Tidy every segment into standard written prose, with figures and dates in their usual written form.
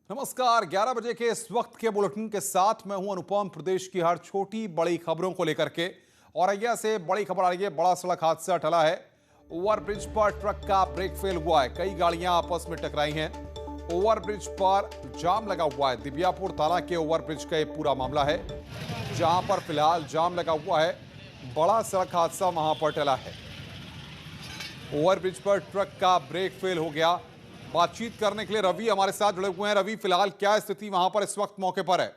नमस्कार, 11 बजे के इस वक्त के बुलेटिन के साथ मैं हूं अनुपम। प्रदेश की हर छोटी बड़ी खबरों को लेकर के औरैया से बड़ी खबर आ रही है। बड़ा सड़क हादसा टला है। ओवरब्रिज पर ट्रक का ब्रेक फेल हुआ है। कई गाड़ियां आपस में टकराई हैं। ओवरब्रिज पर जाम लगा हुआ है। दिबियापुर थाना के ओवरब्रिज का ये पूरा मामला है, जहां पर फिलहाल जाम लगा हुआ है। बड़ा सड़क हादसा वहां पर टला है। ओवरब्रिज पर ट्रक का ब्रेक फेल हो गया। बातचीत करने के लिए रवि हमारे साथ जुड़े हुए हैं। रवि, फिलहाल क्या स्थिति वहां पर इस वक्त मौके पर है?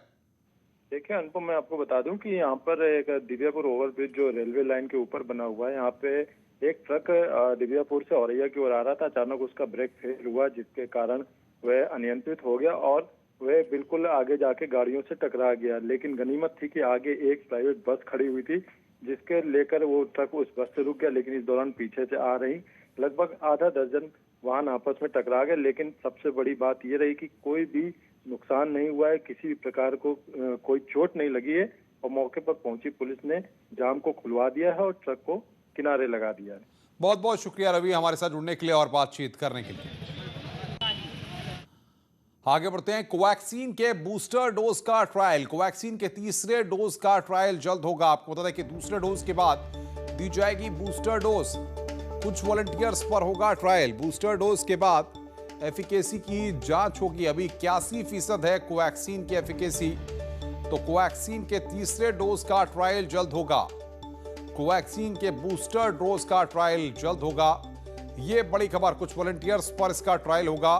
देखिए अनुपम, मैं आपको बता दूं कि यहाँ पर एक दिबियापुर ओवरब्रिज जो रेलवे लाइन के ऊपर बना हुआ है, यहाँ पे एक ट्रक दिबियापुर से औरैया की ओर आ रहा था। अचानक उसका ब्रेक फेल हुआ, जिसके कारण वह अनियंत्रित हो गया और वह बिल्कुल आगे जाके गाड़ियों से टकरा गया। लेकिन गनीमत थी कि आगे एक प्राइवेट बस खड़ी हुई थी, जिसके लेकर वो ट्रक उस बस से रुक गया। लेकिन इस दौरान पीछे से आ रही लगभग आधा दर्जन वाहन आपस में टकरा गए। लेकिन सबसे बड़ी बात ये रही कि कोई भी नुकसान नहीं हुआ है, किसी भी प्रकार को कोई चोट नहीं लगी है और मौके पर पहुंची पुलिस ने जाम को खुलवा दिया है और ट्रक को किनारे लगा दिया है। बहुत बहुत शुक्रिया रवि हमारे साथ जुड़ने के लिए और बातचीत करने के लिए। आगे बढ़ते हैं। कोवैक्सीन के बूस्टर डोज का ट्रायल, कोवैक्सीन के तीसरे डोज का ट्रायल जल्द होगा। आपको बता दें कि दूसरे डोज के बाद दी जाएगी बूस्टर डोज। कुछ वॉलंटियर्स पर होगा ट्रायल। बूस्टर डोज के बाद एफिकेसी की जांच होगी। अभी 81% है कोवैक्सीन की एफिकेसी। तो कोवैक्सीन के तीसरे डोज का ट्रायल जल्द होगा। कोवैक्सीन के बूस्टर डोज का ट्रायल जल्द होगा। यह बड़ी खबर। कुछ वॉलंटियर्स पर इसका ट्रायल होगा।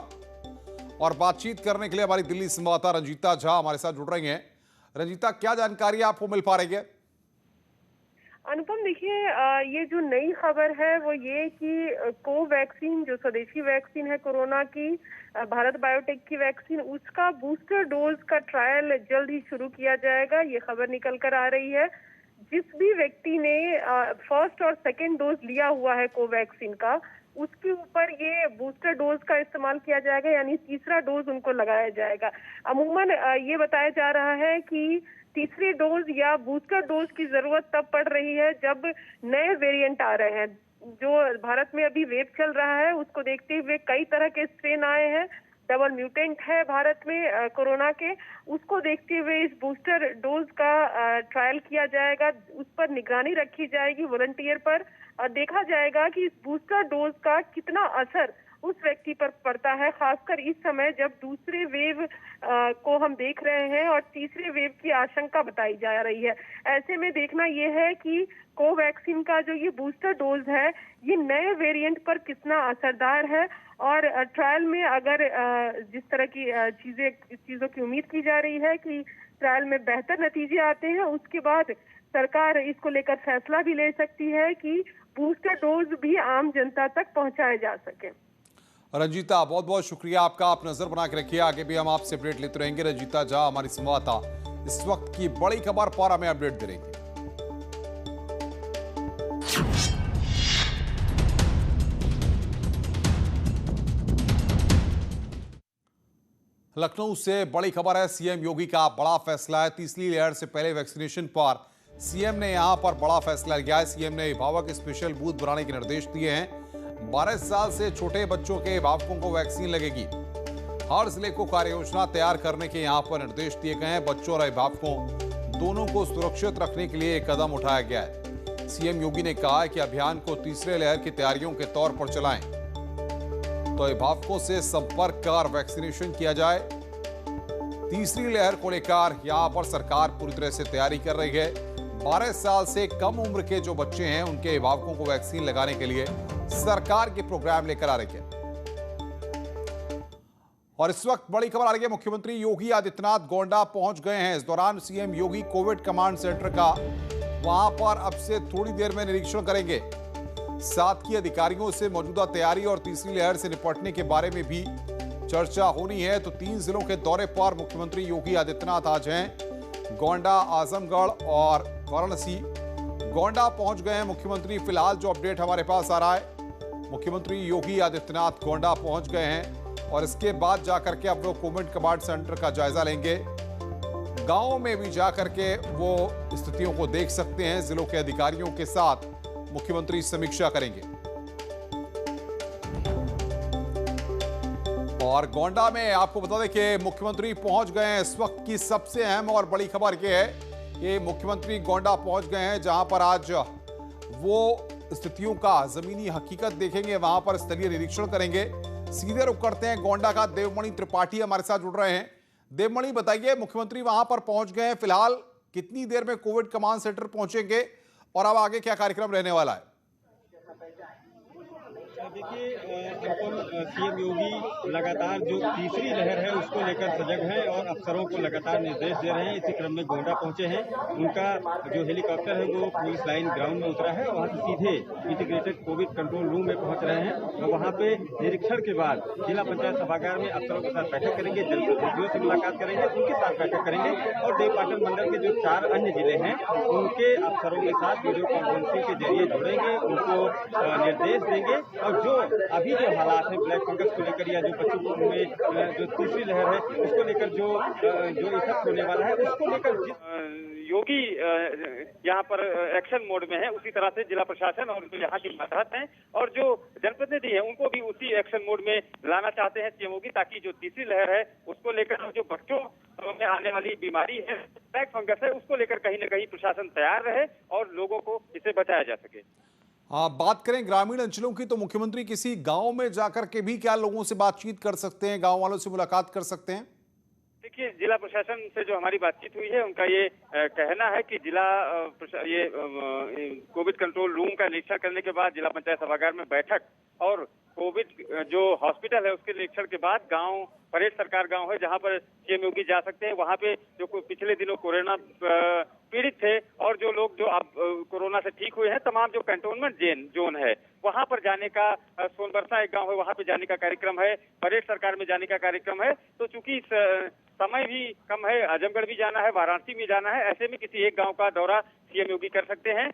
और बातचीत करने के लिए हमारी दिल्ली संवाददाता रंजीता झा हमारे साथ जुड़ रही हैं। रंजीता, क्या जानकारी आपको मिल पा रही है? अनुपम, देखिए, ये जो नई खबर है वो ये कि कोवैक्सीन जो स्वदेशी वैक्सीन है कोरोना की, भारत बायोटेक की वैक्सीन, उसका बूस्टर डोज का ट्रायल जल्द ही शुरू किया जाएगा। ये खबर निकल कर आ रही है। जिस भी व्यक्ति ने फर्स्ट और सेकेंड डोज लिया हुआ है कोवैक्सीन का, उसके ऊपर ये बूस्टर डोज का इस्तेमाल किया जाएगा, यानी तीसरा डोज उनको लगाया जाएगा। अमूमन ये बताया जा रहा है कि तीसरी डोज या बूस्टर डोज की जरूरत तब पड़ रही है जब नए वेरिएंट आ रहे हैं। जो भारत में अभी वेव चल रहा है, उसको देखते हुए कई तरह के स्ट्रेन आए हैं। डबल म्यूटेंट है भारत में कोरोना के, उसको देखते हुए इस बूस्टर डोज का ट्रायल किया जाएगा। उस पर निगरानी रखी जाएगी वॉलंटियर पर, और देखा जाएगा कि इस बूस्टर डोज का कितना असर उस व्यक्ति पर पड़ता है, खासकर इस समय जब दूसरे वेव को हम देख रहे हैं और तीसरे वेव की आशंका बताई जा रही है। ऐसे में देखना यह है कि कोवैक्सीन का जो ये बूस्टर डोज है, ये नए वेरिएंट पर कितना असरदार है। और ट्रायल में अगर जिस तरह की चीजों की उम्मीद की जा रही है कि ट्रायल में बेहतर नतीजे आते हैं, उसके बाद सरकार इसको लेकर फैसला भी ले सकती है कि बूस्टर डोज भी आम जनता तक पहुंचाए जा सके। रंजीता, बहुत बहुत शुक्रिया आपका। आप नजर बना के रखिए, आगे भी हम आपसे अपडेट लेते रहेंगे। रंजीता झा हमारी संवाददाता इस वक्त की बड़ी खबर पर हमें अपडेट दे रहेंगे। लखनऊ से बड़ी खबर है। सीएम योगी का बड़ा फैसला है। तीसरी लहर से पहले वैक्सीनेशन पर सीएम ने यहां पर बड़ा फैसला लिया है। सीएम ने अभिभावक स्पेशल बूथ बनाने के निर्देश दिए हैं। 12 साल से छोटे बच्चों के अभिभावकों को वैक्सीन लगेगी। हर जिले को कार्य योजना तैयार करने के यहां पर निर्देश दिए गए हैं। बच्चों और अभिभावकों दोनों को सुरक्षित रखने के लिए एक कदम उठाया गया है। सीएम योगी ने कहा है कि अभियान को तीसरे लहर की तैयारियों के तौर पर चलाएं, तो अभिभावकों से संपर्क कर वैक्सीनेशन किया जाए। तीसरी लहर को लेकर यहां पर सरकार पूरी तरह से तैयारी कर रही है। 12 साल से कम उम्र के जो बच्चे हैं, उनके अभिभावकों को वैक्सीन लगाने के लिए सरकार के प्रोग्राम लेकर आ रही है। और इस वक्त बड़ी खबर आ रही है। मुख्यमंत्री योगी आदित्यनाथ गोंडा पहुंच गए हैं। इस दौरान सीएम योगी कोविड कमांड सेंटर का वहां पर अब से थोड़ी देर में निरीक्षण करेंगे। साथ ही अधिकारियों से मौजूदा तैयारी और तीसरी लहर से निपटने के बारे में भी चर्चा होनी है। तो 3 जिलों के दौरे पर मुख्यमंत्री योगी आदित्यनाथ आज हैं। गोंडा, आजमगढ़ और वाराणसी। गोंडा पहुंच गए हैं मुख्यमंत्री। फिलहाल जो अपडेट हमारे पास आ रहा है, मुख्यमंत्री योगी आदित्यनाथ गोंडा पहुंच गए हैं और इसके बाद जाकर के अब वो कोविड कमांड सेंटर का जायजा लेंगे। गांव में भी जाकर के वो स्थितियों को देख सकते हैं। जिलों के अधिकारियों के साथ मुख्यमंत्री समीक्षा करेंगे। और गोंडा में आपको बता दें कि मुख्यमंत्री पहुंच गए हैं। इस वक्त की सबसे अहम और बड़ी खबर यह है कि मुख्यमंत्री गोंडा पहुंच गए हैं, जहां पर आज वो स्थितियों का जमीनी हकीकत देखेंगे, वहां पर स्थलीय निरीक्षण करेंगे। सीधे रुख करते हैं गोंडा का। देवमणि त्रिपाठी हमारे साथ जुड़ रहे हैं। देवमणि, बताइए, मुख्यमंत्री वहां पर पहुंच गए हैं, फिलहाल कितनी देर में कोविड कमांड सेंटर पहुंचेंगे और अब आगे क्या कार्यक्रम रहने वाला है? देखिए, सीएम योगी लगातार जो तीसरी लहर है उसको लेकर सजग हैं और अफसरों को लगातार निर्देश दे रहे हैं। इसी क्रम में गोंडा पहुंचे हैं। उनका जो हेलीकॉप्टर है वो पुलिस लाइन ग्राउंड में उतरा है। वहां से सीधे इंटीग्रेटेड कोविड कंट्रोल रूम में पहुंच रहे हैं और वहां पे निरीक्षण के बाद जिला पंचायत सभागार में अफसरों के साथ बैठक करेंगे, जनप्रतिनिधियों से मुलाकात करेंगे, उनके साथ बैठक करेंगे और देवपाटन मंडल के जो 4 अन्य जिले हैं उनके अफसरों के साथ वीडियो कॉन्फ्रेंसिंग के जरिए जुड़ेंगे, उनको निर्देश देंगे और जो अभी जो हालात है ब्लैक फंगस को लेकर या जो बच्चों में जो तीसरी लहर है उसको लेकर जो इफेक्ट होने वाला है उसको लेकर योगी यहाँ पर एक्शन मोड में है, उसी तरह से जिला प्रशासन और जो यहाँ के मातहत हैं और जो जनप्रतिनिधि हैं उनको भी उसी एक्शन मोड में लाना चाहते हैं सीएम योगी, ताकि जो तीसरी लहर है उसको लेकर जो बच्चों में आने वाली बीमारी है ब्लैक फंगस है उसको लेकर कहीं न कहीं प्रशासन तैयार रहे और लोगों को इसे बचाया जा सके। बात करें ग्रामीण अंचलों की, तो मुख्यमंत्री किसी गांव में जाकर के भी क्या लोगों से बातचीत कर सकते हैं, गांव वालों से मुलाकात कर सकते हैं? देखिए, जिला प्रशासन से जो हमारी बातचीत हुई है उनका ये कहना है कि जिला ये कोविड कंट्रोल रूम का निरीक्षण करने के बाद जिला पंचायत सभागार में बैठक और कोविड जो हॉस्पिटल है उसके निरीक्षण के बाद गांव परेड सरकार गांव है जहां पर सीएम योगी जा सकते हैं। वहां पे जो पिछले दिनों कोरोना पीड़ित थे और जो लोग जो अब कोरोना से ठीक हुए हैं, तमाम जो कंटोनमेंट जोन है वहां पर जाने का, सोनबरसा एक गांव है वहां पे जाने का कार्यक्रम है, परेड सरकार में जाने का कार्यक्रम है। तो चूंकि समय भी कम है, आजमगढ़ भी जाना है, वाराणसी भी जाना है, ऐसे में किसी एक गांव का दौरा सीएम योगी कर सकते हैं।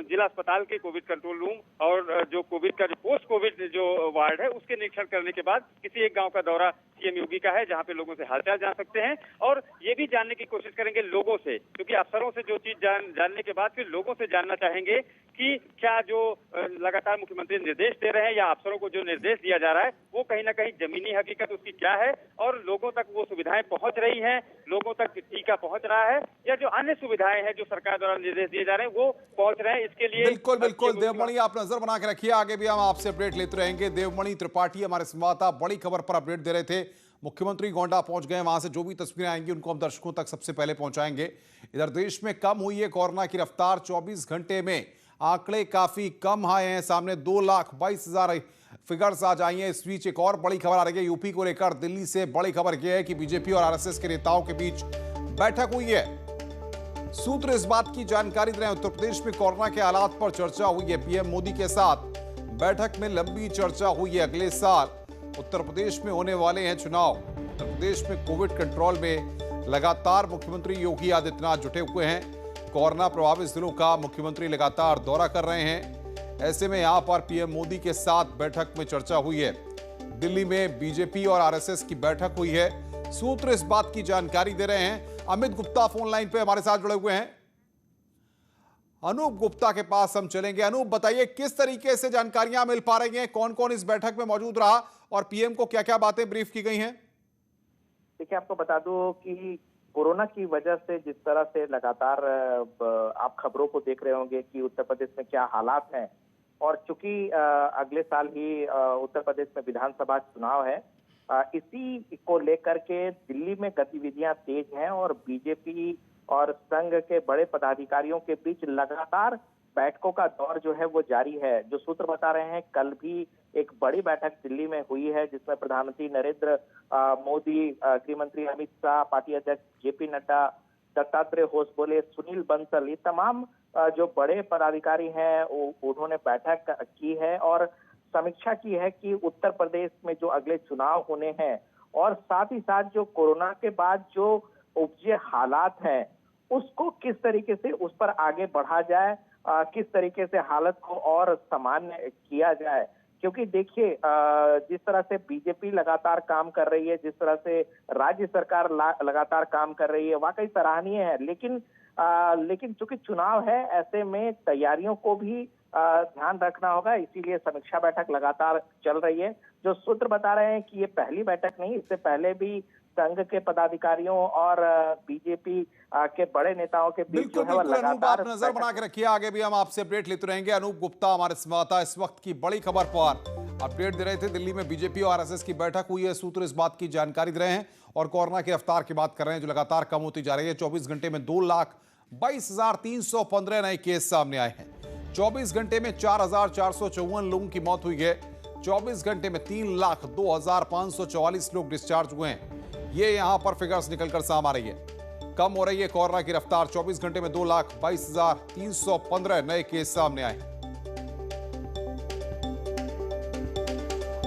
जिला अस्पताल के कोविड कंट्रोल रूम और जो कोविड का जो पोस्ट कोविड जो वार्ड है उसके निरीक्षण करने के बाद किसी एक गांव का दौरा सीएम योगी का है, जहां पे लोगों से हालचाल जान सकते हैं और ये भी जानने की कोशिश करेंगे लोगों से, क्योंकि अफसरों से जो चीज जानने के बाद फिर लोगों से जानना चाहेंगे कि क्या जो लगातार मुख्यमंत्री निर्देश दे रहे हैं या अफसरों को जो निर्देश दिया जा रहा है वो कहीं ना कहीं जमीनी हकीकत उसकी क्या है और लोगों तक वो सुविधाएं पहुंच रही हैं, लोगों तक टीका पहुंच रहा है या जो अन्य सुविधाएं हैं जो सरकार द्वारा निर्देश दिए जा रहे हैं वो पहुंच रहे हैं। इसके लिए बिल्कुल देवमणि, आप नजर बना के रखिए, आगे भी हम आपसे अपडेट लेते रहेंगे। देवमणि त्रिपाठी हमारे संवाददाता बड़ी खबर पर अपडेट दे रहे थे। मुख्यमंत्री गोंडा पहुंच गए, वहां से जो भी तस्वीरें आएंगी उनको हम दर्शकों तक सबसे पहले पहुंचाएंगे। इधर देश में कम हुई है कोरोना की रफ्तार, 24 घंटे में आंकड़े काफी कम आए हैं, सामने 2,22,000 फिगर्स आज आई हैं। इस बीच एक और बड़ी खबर आ रही है यूपी को लेकर। दिल्ली से बड़ी खबर यह है कि बीजेपी और आरएसएस के नेताओं के बीच बैठक हुई है। सूत्र इस बात की जानकारी दे रहे हैं, उत्तर प्रदेश में कोरोना के हालात पर चर्चा हुई है। पीएम मोदी के साथ बैठक में लंबी चर्चा हुई है। अगले साल उत्तर प्रदेश में होने वाले हैं चुनाव। उत्तर प्रदेश में कोविड कंट्रोल में लगातार मुख्यमंत्री योगी आदित्यनाथ जुटे हुए हैं। कोरोना प्रभावित जिलों का मुख्यमंत्री लगातार दौरा कर रहे हैं। ऐसे में यहां पर पीएम मोदी के साथ बैठक में चर्चा हुई है। दिल्ली में बीजेपी और आरएसएस की बैठक हुई है। सूत्र इस बात की जानकारी दे रहे हैं। अमित गुप्ता फोन लाइन पे हमारे साथ जुड़े हुए हैं। अनूप गुप्ता के पास हम चलेंगे। अनूप, बताइए किस तरीके से जानकारियां मिल पा रही हैं, कौन कौन इस बैठक में मौजूद रहा और पीएम को क्या क्या बातें ब्रीफ की गई हैं? देखिए, आपको बता दूं कि कोरोना की वजह से जिस तरह से लगातार आप खबरों को देख रहे होंगे कि उत्तर प्रदेश में क्या हालात हैं और चूंकि अगले साल ही उत्तर प्रदेश में विधानसभा चुनाव है, इसी को लेकर के दिल्ली में गतिविधियां तेज हैं और बीजेपी और संघ के बड़े पदाधिकारियों के बीच लगातार बैठकों का दौर जो है वो जारी है। जो सूत्र बता रहे हैं, कल भी एक बड़ी बैठक दिल्ली में हुई है जिसमें प्रधानमंत्री नरेंद्र मोदी, गृह मंत्री अमित शाह, पार्टी अध्यक्ष जेपी नड्डा, दत्तात्रेय होसबोले, सुनील बंसल, ये तमाम जो बड़े पदाधिकारी हैं उन्होंने बैठक की है और समीक्षा की है कि उत्तर प्रदेश में जो अगले चुनाव होने हैं और साथ ही साथ जो कोरोना के बाद जो उपजे हालात हैं उसको किस तरीके से उस पर आगे बढ़ा जाए, किस तरीके से हालत को और सामान्य किया जाए। क्योंकि देखिए, जिस तरह से बीजेपी लगातार काम कर रही है, जिस तरह से राज्य सरकार लगातार काम कर रही है, वाकई सराहनीय है। लेकिन चूंकि चुनाव है, ऐसे में तैयारियों को भी ध्यान रखना होगा। इसीलिए समीक्षा बैठक लगातार चल रही है। जो सूत्र बता रहे हैं कि ये पहली बैठक नहीं, इससे पहले भी संघ के पदाधिकारियों और बीजेपी के बड़े नेताओं के बीच जो बिल्कुल है वो बिल्कुल अनूप, लगातार आप नजर बना के रखिए, आगे भी हम आपसे अपडेट लेते रहेंगे। अनूप गुप्ता हमारे संवाददाता इस वक्त की बड़ी खबर पर अपडेट दे रहे थे। दिल्ली में बीजेपी और आरएसएस की बैठक हुई है। सूत्र इस बात की जानकारी दे रहे हैं और कोरोना की रफ्तार की बात कर रहे हैं जो लगातार कम होती जा रही है। 24 घंटे में 2,22,315 नए केस सामने आए हैं। 24 घंटे में 4,454 लोगों की मौत हुई है। 24 घंटे में 3,02,544 लोग डिस्चार्ज हुए हैं। ये यहां पर फिगर्स निकलकर सामने आ रही है। कम हो रही है कोरोना की रफ्तार। 24 घंटे में 2,22,315 नए केस सामने आए हैं।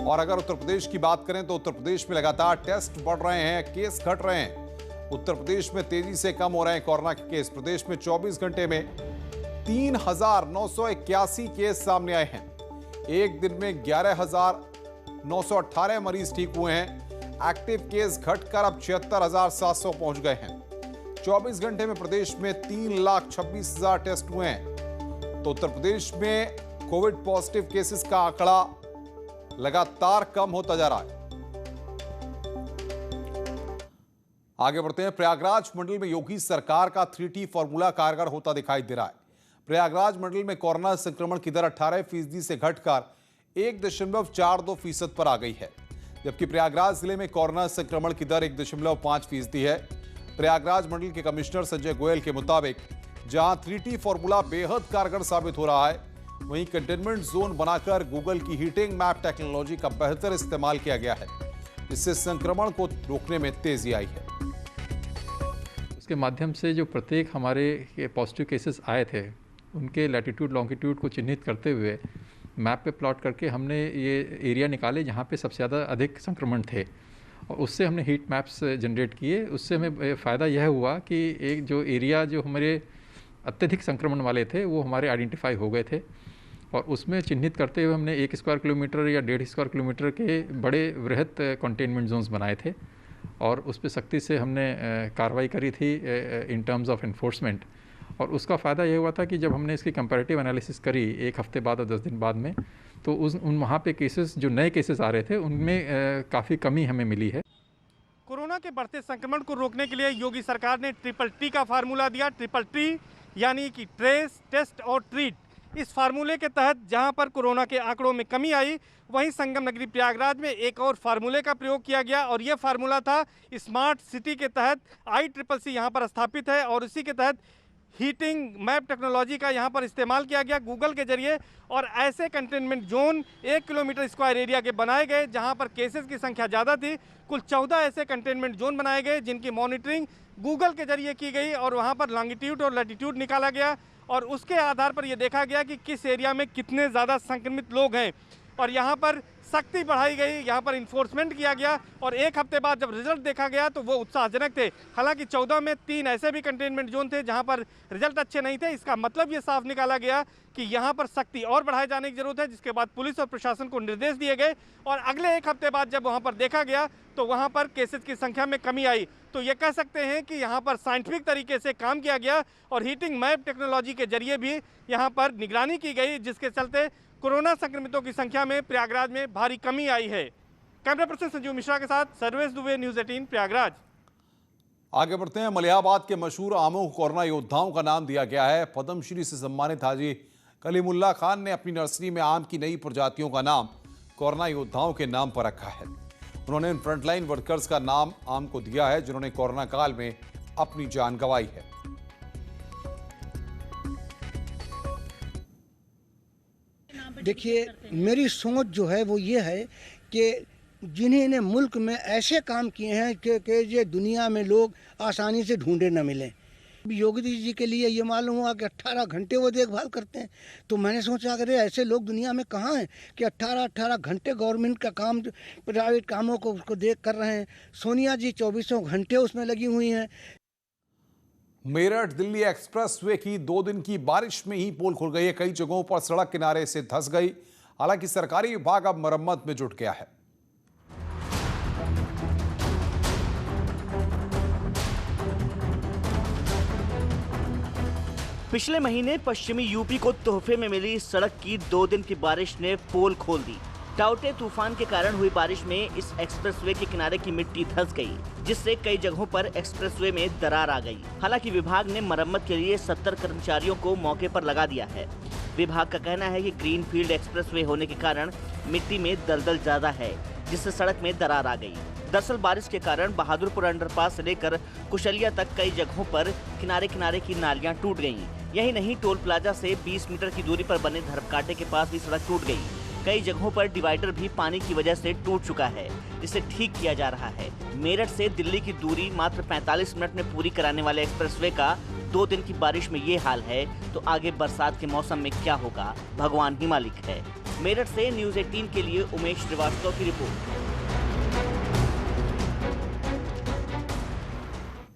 और अगर उत्तर प्रदेश की बात करें तो उत्तर प्रदेश में लगातार टेस्ट बढ़ रहे हैं, केस घट रहे हैं। उत्तर प्रदेश में तेजी से कम हो रहे हैं कोरोना के केस। प्रदेश में 24 घंटे में 3,981 केस सामने आए हैं। एक दिन में 11,918 मरीज ठीक हुए हैं। एक्टिव केस घटकर अब 76,700 पहुंच गए हैं। 24 घंटे में प्रदेश में 3,26,000 टेस्ट हुए हैं। तो उत्तर प्रदेश में कोविड पॉजिटिव केसेस का आंकड़ा लगातार कम होता जा रहा है। आगे बढ़ते हैं। प्रयागराज मंडल में योगी सरकार का 3T फॉर्मूला कारगर होता दिखाई दे रहा है। प्रयागराज मंडल में कोरोना संक्रमण की दर 18% से घटकर 1.42% पर आ गई है, जबकि प्रयागराज जिले में कोरोना संक्रमण की दर 1.5% है। प्रयागराज मंडल के कमिश्नर संजय गोयल के मुताबिक जहां 3T फॉर्मूला बेहद कारगर साबित हो रहा है, वहीं कंटेनमेंट जोन बनाकर गूगल की हीटिंग मैप टेक्नोलॉजी का बेहतर इस्तेमाल किया गया है, जिससे संक्रमण को रोकने में तेजी आई है। उसके माध्यम से जो प्रत्येक हमारे पॉजिटिव केसेस आए थे उनके लैटिट्यूड लॉन्गिट्यूड को चिन्हित करते हुए मैप पे प्लॉट करके हमने ये एरिया निकाले जहाँ पे सबसे ज़्यादा अधिक संक्रमण थे और उससे हमने हीट मैप्स जनरेट किए। उससे हमें फ़ायदा यह हुआ कि एक जो एरिया जो हमारे अत्यधिक संक्रमण वाले थे वो हमारे आइडेंटिफाई हो गए थे और उसमें चिन्हित करते हुए हमने 1 स्क्वायर किलोमीटर या 1.5 स्क्वायर किलोमीटर के बड़े वृहत कंटेनमेंट जोन्स बनाए थे और उस पर सख्ती से हमने कार्रवाई करी थी इन टर्म्स ऑफ एनफोर्समेंट। और उसका फ़ायदा ये हुआ था कि जब हमने इसकी कंपैरेटिव एनालिसिस करी 1 हफ्ते बाद और 10 दिन बाद में, तो वहाँ पे केसेस जो नए केसेस आ रहे थे उनमें काफ़ी कमी हमें मिली है। कोरोना के बढ़ते संक्रमण को रोकने के लिए योगी सरकार ने TTT का फार्मूला दिया। TTT यानी कि ट्रेस, टेस्ट और ट्रीट। इस फार्मूले के तहत जहां पर कोरोना के आंकड़ों में कमी आई, वहीं संगम नगरी प्रयागराज में एक और फार्मूले का प्रयोग किया गया और यह फार्मूला था स्मार्ट सिटी के तहत ICCC यहां पर स्थापित है और इसी के तहत हीटिंग मैप टेक्नोलॉजी का यहां पर इस्तेमाल किया गया गूगल के जरिए। और ऐसे containment zone 1 kilometre square area के बनाए गए जहां पर केसेस की संख्या ज़्यादा थी। कुल 14 ऐसे कंटेनमेंट जोन बनाए गए जिनकी मॉनिटरिंग गूगल के जरिए की गई और वहां पर लॉन्गिट्यूड और लैटिट्यूड निकाला गया और उसके आधार पर यह देखा गया कि किस एरिया में कितने ज़्यादा संक्रमित लोग हैं और यहाँ पर सख्ती बढ़ाई गई, यहाँ पर इन्फोर्समेंट किया गया और 1 हफ्ते बाद जब रिजल्ट देखा गया तो वो उत्साहजनक थे। हालांकि 14 में 3 ऐसे भी कंटेनमेंट जोन थे जहाँ पर रिजल्ट अच्छे नहीं थे। इसका मतलब ये साफ निकाला गया कि यहाँ पर सख्ती और बढ़ाए जाने की जरूरत है, जिसके बाद पुलिस और प्रशासन को निर्देश दिए गए और अगले 1 हफ्ते बाद जब वहाँ पर देखा गया तो वहाँ पर केसेस की संख्या में कमी आई। तो ये कह सकते हैं कि यहाँ पर साइंटिफिक तरीके से काम किया गया और हीटिंग मैप टेक्नोलॉजी के जरिए भी यहाँ पर निगरानी की गई, जिसके चलते कोरोना संक्रमितों की संख्या में प्रयागराज में भारी कमी आई है। कैमरा पर्सन संजीव मिश्रा के साथ सर्वेश दुबे, न्यूज़ 18 प्रयागराज। आगे बढ़ते हैं। मलिहाबाद के मशहूर आमों को कोरोना योद्धाओं का नाम दिया गया है। पद्मश्री से सम्मानित हाजी कलीमुल्ला खान ने अपनी नर्सरी में आम की नई प्रजातियों का नाम कोरोना योद्धाओं के नाम पर रखा है। उन्होंने इन फ्रंटलाइन वर्कर्स का नाम आम को दिया है जिन्होंने कोरोना काल में अपनी जान गंवाई है। देखिए, मेरी सोच जो है वो ये है कि जिन्हें ने मुल्क में ऐसे काम किए हैं कि ये दुनिया में लोग आसानी से ढूंढे न मिलें। योगी जी के लिए ये मालूम हुआ कि 18 घंटे वो देखभाल करते हैं, तो मैंने सोचा अरे ऐसे लोग दुनिया में कहाँ हैं कि 18 घंटे गवर्नमेंट का काम, प्राइवेट कामों को उसको देख कर रहे हैं। सोनिया जी 24 घंटे उसमें लगी हुई हैं। मेरठ दिल्ली एक्सप्रेसवे की 2 दिन की बारिश में ही पोल खुल गई है। कई जगहों पर सड़क किनारे से धंस गई। हालांकि सरकारी विभाग अब मरम्मत में जुट गया है। पिछले महीने पश्चिमी यूपी को तोहफे में मिली सड़क की 2 दिन की बारिश ने पोल खोल दी। टाउटे तूफान के कारण हुई बारिश में इस एक्सप्रेसवे के किनारे की मिट्टी धंस गई, जिससे कई जगहों पर एक्सप्रेसवे में दरार आ गई। हालांकि विभाग ने मरम्मत के लिए 70 कर्मचारियों को मौके पर लगा दिया है। विभाग का कहना है कि ग्रीनफील्ड एक्सप्रेसवे होने के कारण मिट्टी में दलदल ज्यादा है, जिससे सड़क में दरार आ गई। दरअसल बारिश के कारण बहादुरपुर अंडरपास से लेकर कुशलिया तक कई जगहों पर किनारे किनारे की नालियां टूट गईं। यही नहीं, टोल प्लाजा से 20 मीटर की दूरी पर बने धर्मकांटे के पास भी सड़क टूट गई। कई जगहों पर डिवाइडर भी पानी की वजह से टूट चुका है, जिसे ठीक किया जा रहा है। मेरठ से दिल्ली की दूरी मात्र 45 मिनट में पूरी कराने वाले एक्सप्रेसवे का 2 दिन की बारिश में ये हाल है, तो आगे बरसात के मौसम में क्या होगा, भगवान ही मालिक है। मेरठ से न्यूज़ 18 के लिए उमेश श्रीवास्तव की रिपोर्ट।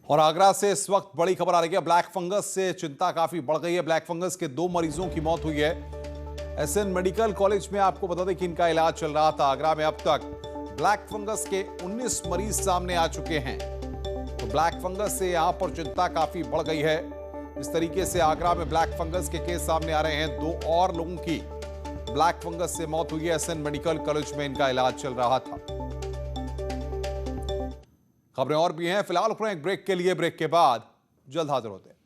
और आगरा से इस वक्त बड़ी खबर आ रही है। ब्लैक फंगस से चिंता काफी बढ़ गई है। ब्लैक फंगस के 2 मरीजों की मौत हुई है। एसएन मेडिकल कॉलेज में आपको बता दें कि इनका इलाज चल रहा था। आगरा में अब तक ब्लैक फंगस के 19 मरीज सामने आ चुके हैं। तो ब्लैक फंगस से यहां पर चिंता काफी बढ़ गई है। इस तरीके से आगरा में ब्लैक फंगस के केस सामने आ रहे हैं। 2 और लोगों की ब्लैक फंगस से मौत हुई है। एसएन मेडिकल कॉलेज में इनका इलाज चल रहा था। खबरें और भी हैं। फिलहाल रुक रहे हैं एक ब्रेक के लिए। ब्रेक के बाद जल्द हाजिर होते हैं।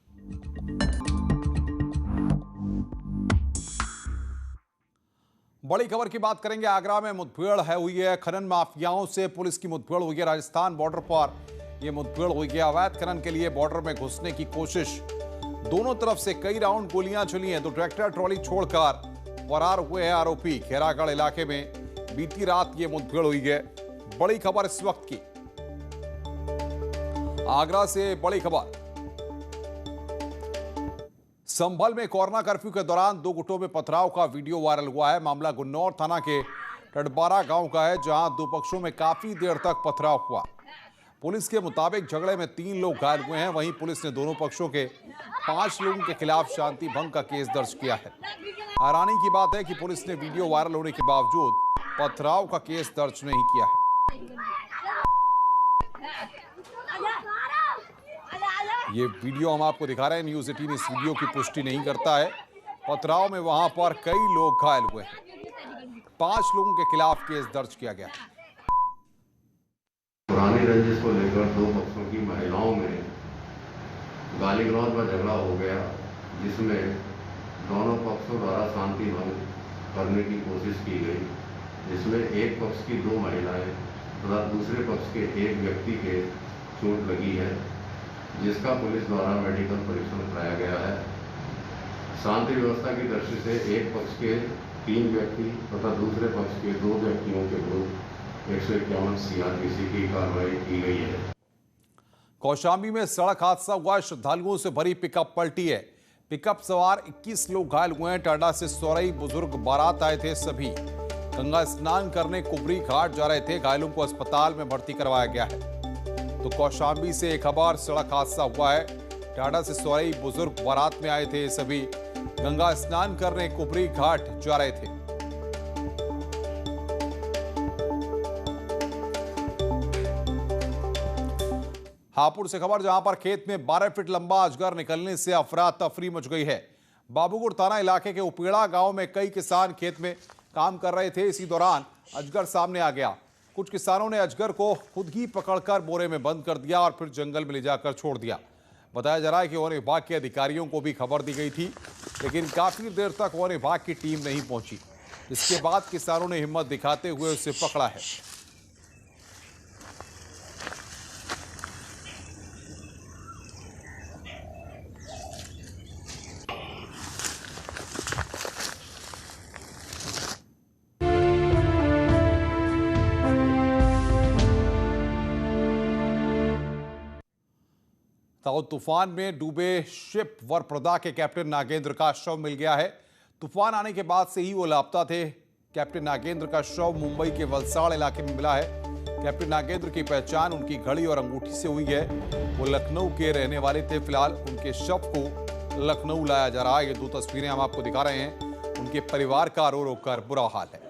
बड़ी खबर की बात करेंगे। आगरा में मुठभेड़ हुई है। खनन माफियाओं से पुलिस की मुठभेड़ हुई है। राजस्थान बॉर्डर पर यह मुठभेड़ हुई है। अवैध खनन के लिए बॉर्डर में घुसने की कोशिश। दोनों तरफ से कई राउंड गोलियां चली हैं। तो ट्रैक्टर ट्रॉली छोड़कर फरार हुए हैं आरोपी। खैरागढ़ इलाके में बीती रात ये मुठभेड़ हुई है। बड़ी खबर इस वक्त की आगरा से। बड़ी खबर, संभल में कोरोना कर्फ्यू के दौरान 2 गुटों में पथराव का वीडियो वायरल हुआ है। मामला गुन्नौर थाना के टडबारा गांव का है, जहां 2 पक्षों में काफी देर तक पथराव हुआ। पुलिस के मुताबिक झगड़े में 3 लोग घायल हुए हैं। वहीं पुलिस ने दोनों पक्षों के 5 लोगों के खिलाफ शांति भंग का केस दर्ज किया है। हैरानी की बात है कि पुलिस ने वीडियो वायरल होने के बावजूद पथराव का केस दर्ज नहीं किया है। ये वीडियो हम आपको दिखा रहे हैं। न्यूज़ 18 इस वीडियो की पुष्टि नहीं करता है। पथराव में वहां पर कई लोग घायल हुए हैं। 5 लोगों के खिलाफ केस दर्ज किया गया। पुरानी रंजिश को लेकर 2 पक्षों की महिलाओं में गाली गलौज व झगड़ा हो गया, जिसमें दोनों पक्षों द्वारा शांति भंग करने की कोशिश की गई, जिसमें एक पक्ष की 2 महिलाएं तथा दूसरे पक्ष के एक व्यक्ति के चोट लगी है, जिसका पुलिस द्वारा मेडिकल परीक्षण कराया गया है। शांति व्यवस्था की दृष्टि से एक पक्ष के 3 व्यक्ति तथा दूसरे पक्ष के 2 व्यक्तियों के विरुद्ध 151 CRPC की कार्रवाई की गई है। कौशाम्बी में सड़क हादसा हुआ। श्रद्धालुओं से भरी पिकअप पलटी है। पिकअप सवार 21 लोग घायल हुए हैं। टाडा से सौरई बुजुर्ग बारात आए थे। सभी गंगा स्नान करने कुबरी घाट जा रहे थे। घायलों को अस्पताल में भर्ती करवाया गया है। तो कौशाम्बी से एक खबर, सड़क हादसा हुआ है। टाडा से सौरई बुजुर्ग बारात में आए थे। सभी गंगा स्नान करने कुबरी घाट जा रहे थे। हापुड़ से खबर, जहां पर खेत में 12 फीट लंबा अजगर निकलने से अफरा तफरी मच गई है। बाबूगुड़ थाना इलाके के उपेड़ा गांव में कई किसान खेत में काम कर रहे थे। इसी दौरान अजगर सामने आ गया। कुछ किसानों ने अजगर को खुद ही पकड़कर बोरे में बंद कर दिया और फिर जंगल में ले जाकर छोड़ दिया। बताया जा रहा है कि वन विभाग के अधिकारियों को भी खबर दी गई थी, लेकिन काफी देर तक वन विभाग की टीम नहीं पहुंची। इसके बाद किसानों ने हिम्मत दिखाते हुए उसे पकड़ा है। तूफान में डूबे शिप वरप्रदा के कैप्टन नागेंद्र का शव मिल गया है। तूफान आने के बाद से ही वो लापता थे। कैप्टन नागेंद्र का शव मुंबई के वलसाड़ इलाके में मिला है। कैप्टन नागेंद्र की पहचान उनकी घड़ी और अंगूठी से हुई है। वो लखनऊ के रहने वाले थे। फिलहाल उनके शव को लखनऊ लाया जा रहा है। ये 2 तस्वीरें हम आपको दिखा रहे हैं। उनके परिवार का रो रो कर बुरा हाल है।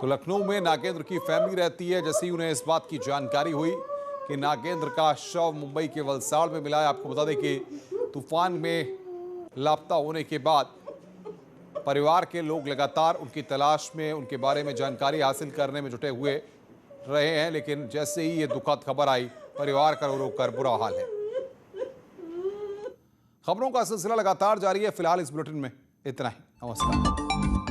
तो लखनऊ में नागेंद्र की फैमिली रहती है। जैसे ही उन्हें इस बात की जानकारी हुई कि नागेंद्र का शव मुंबई के वलसाड़ में मिला है, आपको बता दें कि तूफान में लापता होने के बाद परिवार के लोग लगातार उनकी तलाश में, उनके बारे में जानकारी हासिल करने में जुटे हुए रहे हैं। लेकिन जैसे ही ये दुखद खबर आई, परिवार का रो रो कर बुरा हाल है। खबरों का सिलसिला लगातार जारी है। फिलहाल इस बुलेटिन में इतना ही। नमस्कार।